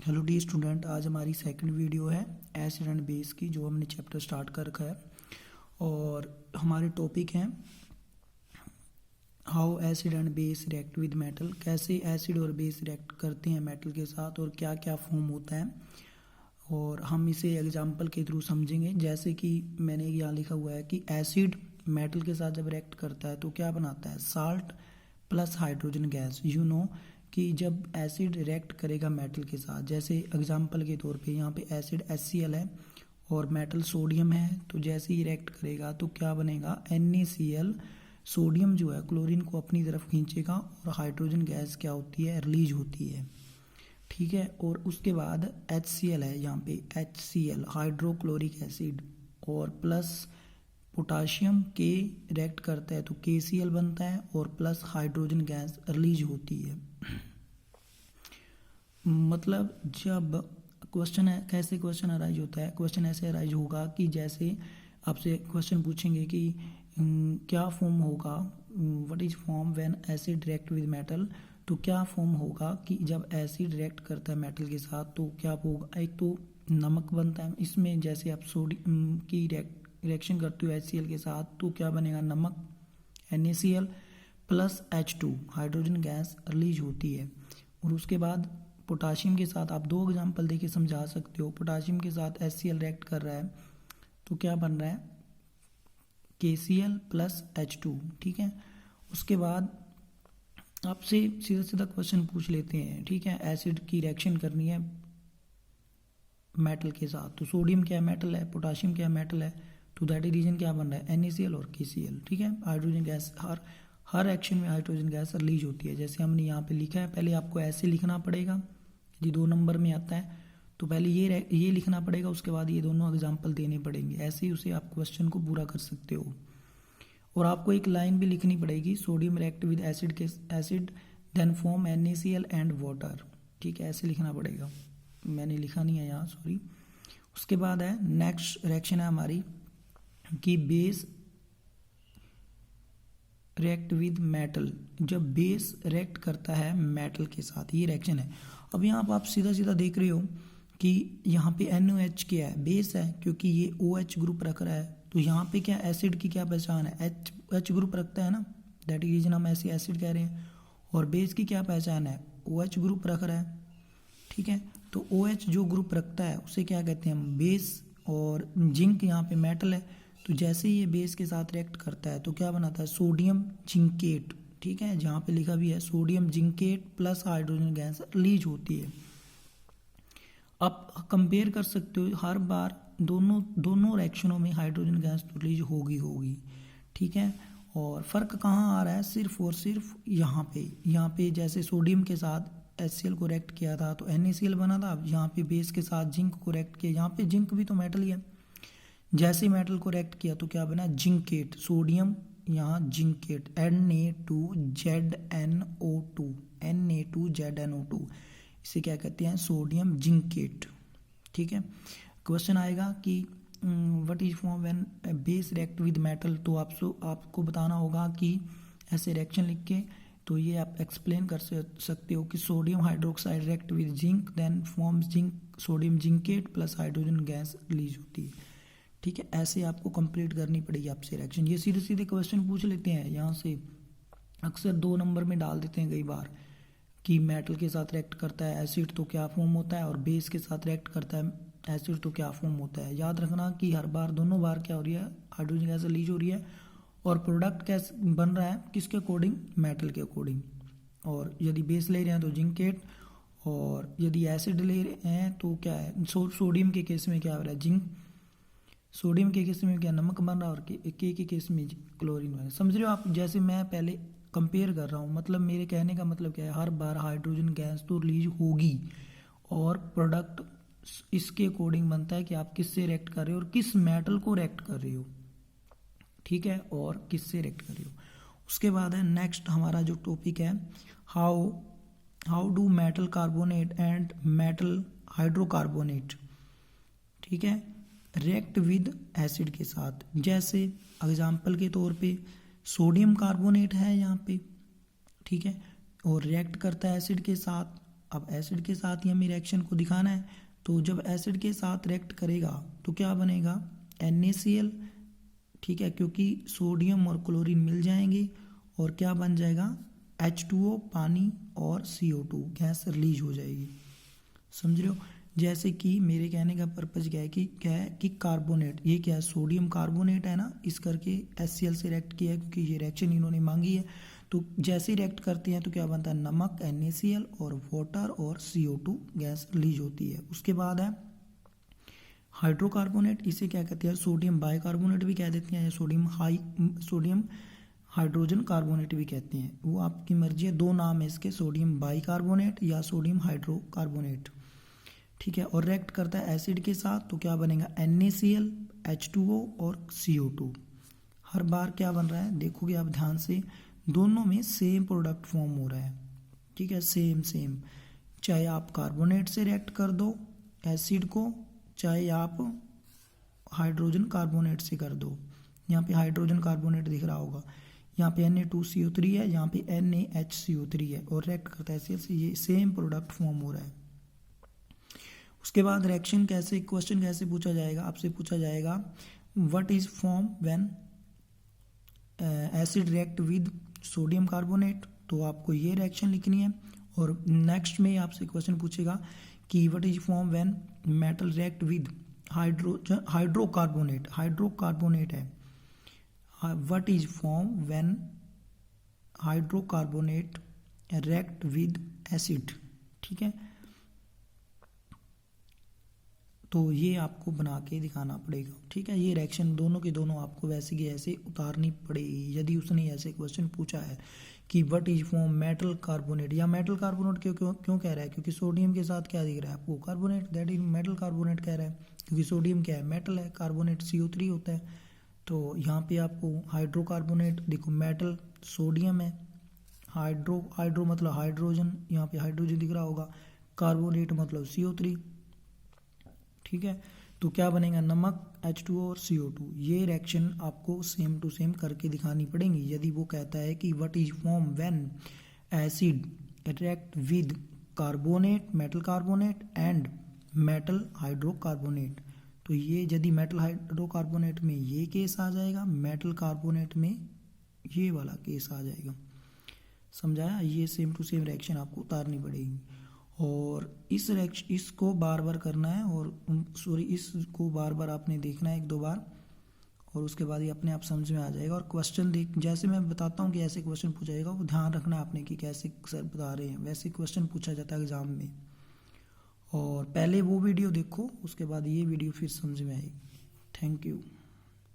Hello dear student, आज हमारी second video है एसिड एंड बेस की, जो हमने चैप्टर स्टार्ट कर रखा है। और हमारे टॉपिक हैं how acid and base react with metal, कैसे एसिड और बेस रिएक्ट करते हैं मेटल के साथ और क्या क्या फॉर्म होता है। और हम इसे एग्जांपल के थ्रू समझेंगे। जैसे कि मैंने यहाँ लिखा हुआ है कि एसिड मेटल के साथ जब रिएक्ट करता है तो क्या बनाता है, साल्ट प्लस हाइड्रोजन गैस। कि जब एसिड रिएक्ट करेगा मेटल के साथ, जैसे एग्जांपल के तौर पे यहाँ पे एसिड HCl है और मेटल सोडियम है, तो जैसे ही रिएक्ट करेगा तो क्या बनेगा, NaCl। सोडियम जो है क्लोरीन को अपनी तरफ खींचेगा और हाइड्रोजन गैस क्या होती है, रिलीज होती है। ठीक है। और उसके बाद HCl है, यहाँ पे HCl हाइड्रोक्लोरिक एसिड, और प्लस पोटाशियम के रिएक्ट करता है तो KCl बनता है और प्लस हाइड्रोजन गैस रिलीज होती है। मतलब जब क्वेश्चन है, कैसे क्वेश्चन अराइज होता है, क्वेश्चन ऐसे अराइज होगा कि जैसे आपसे क्वेश्चन पूछेंगे कि क्या फॉर्म होगा, what is form when acid react with metal. तो क्या फॉर्म होगा कि जब एसिड रिएक्ट करता है मेटल के साथ तो क्या होगा, एक तो नमक बनता है इसमें। जैसे आप सोडियम की रिएक्शन करते हो HCl के साथ तो क्या बनेगा, नमक NaCl plus H2 hydrogen gas release होती है। और उसके बाद पोटाशियम के साथ आप दो एग्जांपल देके समझा सकते हो। पोटाशियम के साथ HCl रिएक्ट कर रहा है तो क्या बन रहा है, KCl प्लस H2। ठीक है। उसके बाद आपसे सीधा सीधा क्वेश्चन पूछ लेते हैं। ठीक है, एसिड की रिएक्शन करनी है मेटल के साथ, तो सोडियम क्या है, मेटल है, पोटाशियम क्या है, मेटल है, तो दैट रीजन क्या बन रहा है, NaCl और KCl। ठीक है। हाइड्रोजन गैस हर एक्शन में हाइड्रोजन गैस रिलीज होती है। जैसे हमने यहाँ पे लिखा है, पहले आपको ऐसे लिखना पड़ेगा, यदि 2 नंबर में आता है तो पहले ये लिखना पड़ेगा, उसके बाद ये दोनों एग्जाम्पल देने पड़ेंगे। ऐसे ही उसे आप क्वेश्चन को पूरा कर सकते हो। और आपको एक लाइन भी लिखनी पड़ेगी, sodium react with acid then form NaCl and water. ठीक है, ऐसे लिखना पड़ेगा, मैंने लिखा नहीं है यहाँ, सॉरी। उसके बाद है नेक्स्ट रिएक्शन है हमारी कि बेस रिएक्ट विद मेटल। जब बेस रिएक्ट करता है मेटल के साथ, ये रिएक्शन है। अब यहाँ पर आप सीधा सीधा देख रहे हो कि यहाँ पे NOH क्या है, बेस है, क्योंकि ये OH ग्रुप रख रहा है। तो यहाँ पे क्या एसिड की क्या पहचान है, H ग्रुप रखता है ना, दैट इज रीजन हम ऐसे एसिड कह रहे हैं। और बेस की क्या पहचान है, OH ग्रुप रख रहा है। ठीक है, तो OH जो ग्रुप रखता है उसे क्या कहते हैं हम, बेस। और जिंक यहाँ पे मेटल है, तो जैसे ही ये बेस के साथ रिएक्ट करता है तो क्या बनाता है, सोडियम जिंकेट। ठीक है, जहाँ पे लिखा भी है sodium zincate plus hydrogen gas release होती है। आप कंपेयर कर सकते हो, हर बार दोनों रिएक्शनों में हाइड्रोजन गैस तो रिलीज होगी। ठीक है। और फर्क कहाँ आ रहा है, सिर्फ और सिर्फ यहाँ पे जैसे सोडियम के साथ HCl को रिएक्ट किया था तो NaCl बना था। अब यहाँ पे बेस के साथ जिंक को रिएक्ट किया, यहाँ पे जिंक भी तो मेटल ही है, जैसे मेटल को रिएक्ट किया तो क्या बना, जिंकेट। सोडियम यहाँ जिंकेट Na2ZNO2 इसे क्या कहते हैं, सोडियम जिंकेट। ठीक है। क्वेश्चन आएगा कि what is form when base react with metal. तो आपको बताना होगा कि ऐसे रिएक्शन लिख के, तो ये आप एक्सप्लेन कर सकते हो कि sodium hydroxide react with zinc then forms zinc sodium zincate plus hydrogen gas release होती है। ठीक है, ऐसे आपको कंप्लीट करनी पड़ेगी आपसे रिएक्शन। ये सीधे सीधे क्वेश्चन पूछ लेते हैं यहाँ से, अक्सर 2 नंबर में डाल देते हैं कई बार कि मेटल के साथ रिएक्ट करता है एसिड तो क्या फॉर्म होता है, और बेस के साथ रिएक्ट करता है एसिड तो क्या फॉर्म होता है। याद रखना कि हर बार दोनों बार क्या हो रही है, हाइड्रोजन गैस रिलीज हो रही है, और प्रोडक्ट कैसे बन रहा है, किसके अकॉर्डिंग, मेटल के अकॉर्डिंग। और यदि बेस ले रहे हैं तो जिंकेट, और यदि एसिड ले रहे हैं तो क्या है, सोडियम के केस में क्या हो रहा है, जिंक। सोडियम के केस में क्या, नमक बन रहा है, और के केस में क्लोरीन बन रहा है। समझ रहे हो आप, जैसे मैं पहले कंपेयर कर रहा हूँ, मतलब मेरे कहने का मतलब क्या है, हर बार हाइड्रोजन गैस तो रिलीज होगी और प्रोडक्ट इसके अकॉर्डिंग बनता है कि आप किससे रिएक्ट कर रहे हो और किस मेटल को रिएक्ट कर रहे हो। ठीक है, और किससे रिएक्ट कर रहे हो। उसके बाद है नेक्स्ट हमारा जो टॉपिक है, how do metal carbonate and metal hydrocarbonate, ठीक है, रिएक्ट विद एसिड के साथ। जैसे एग्जाम्पल के तौर पे सोडियम कार्बोनेट है यहाँ पे, ठीक है, और रिएक्ट करता है एसिड के साथ, अब एसिड के साथ ही हमें रिएक्शन को दिखाना है, तो जब एसिड के साथ रिएक्ट करेगा तो क्या बनेगा, NaCl, ठीक है, क्योंकि सोडियम और क्लोरीन मिल जाएंगे और क्या बन जाएगा, H2O पानी और CO2 गैस रिलीज हो जाएगी। समझ रहे हो। जैसे कि मेरे कहने का पर्पज क्या है कि कार्बोनेट, ये क्या है, सोडियम कार्बोनेट है ना, इस करके HCl से रिएक्ट किया है क्योंकि ये रिएक्शन इन्होंने मांगी है। तो जैसे ही रिएक्ट करते हैं तो क्या बनता है, नमक NaCl और वाटर और CO2 गैस रिलीज होती है। उसके बाद है हाइड्रोकार्बोनेट, इसे क्या कहते हैं, सोडियम बाइकार्बोनेट भी कह देते हैं या सोडियम हाइड्रोजन कार्बोनेट भी कहते हैं, वो आपकी मर्जी है। दो नाम है इसके, सोडियम बाइकार्बोनेट या सोडियम हाइड्रोकार्बोनेट, ठीक है। और रिएक्ट करता है एसिड के साथ तो क्या बनेगा, NaCl, H2O और CO2। हर बार क्या बन रहा है, देखोगे आप ध्यान से, दोनों में सेम प्रोडक्ट फॉर्म हो रहा है, ठीक है, सेम। चाहे आप कार्बोनेट से रिएक्ट कर दो एसिड को, चाहे आप हाइड्रोजन कार्बोनेट से कर दो। यहाँ पे हाइड्रोजन कार्बोनेट दिख रहा होगा, यहाँ पे Na2CO3 है, यहाँ पे NaHCO3 है और रिएक्ट करता है ऐसे, ये सेम प्रोडक्ट फॉर्म हो रहा है। उसके बाद रिएक्शन कैसे, क्वेश्चन कैसे पूछा जाएगा, आपसे पूछा जाएगा what is form when acid react with sodium carbonate, तो आपको ये रिएक्शन लिखनी है। और नेक्स्ट में आपसे क्वेश्चन पूछेगा कि what is form when metal react with hydrocarbonate है, what is form when hydrocarbonate react with acid, ठीक है। तो ये आपको बना के दिखाना पड़ेगा, ठीक है। ये रिएक्शन दोनों के दोनों आपको वैसे की ऐसे उतारनी पड़ेगी यदि उसने ऐसे क्वेश्चन पूछा है कि what is form metal carbonate, या मेटल कार्बोनेट क्यों कह रहा है, क्योंकि सोडियम के साथ क्या दिख रहा है आपको, carbonate, that is metal carbonate कह रहा है, क्योंकि सोडियम क्या है, मेटल है, कार्बोनेट CO3 होता है। तो यहाँ पे आपको हाइड्रोकार्बोनेट, देखो मेटल सोडियम है, हाइड्रो मतलब हाइड्रोजन, यहाँ पे हाइड्रोजन दिख रहा होगा, कार्बोनेट मतलब CO3, ठीक है। तो क्या बनेगा, नमक, H2O और CO2। ये रिएक्शन आपको सेम टू सेम करके दिखानी पड़ेंगी यदि वो कहता है कि what is form when acid react with carbonate, metal carbonate and metal hydrocarbonate. तो ये यदि मेटल हाइड्रोकार्बोनेट में ये केस आ जाएगा, मेटल कार्बोनेट में ये वाला केस आ जाएगा, समझाया। ये सेम टू सेम रिएक्शन आपको उतारनी पड़ेगी और इसको बार बार करना है, और इसको बार बार आपने देखना है 1-2 बार, और उसके बाद ये अपने आप समझ में आ जाएगा। और क्वेश्चन देख, जैसे मैं बताता हूँ कि ऐसे क्वेश्चन पूछा जाएगा, वो ध्यान रखना आपने कि कैसे सर बता रहे हैं, वैसे क्वेश्चन पूछा जाता है एग्जाम में। और पहले वो वीडियो देखो, उसके बाद ये वीडियो फिर समझ में आएगी। Thank you.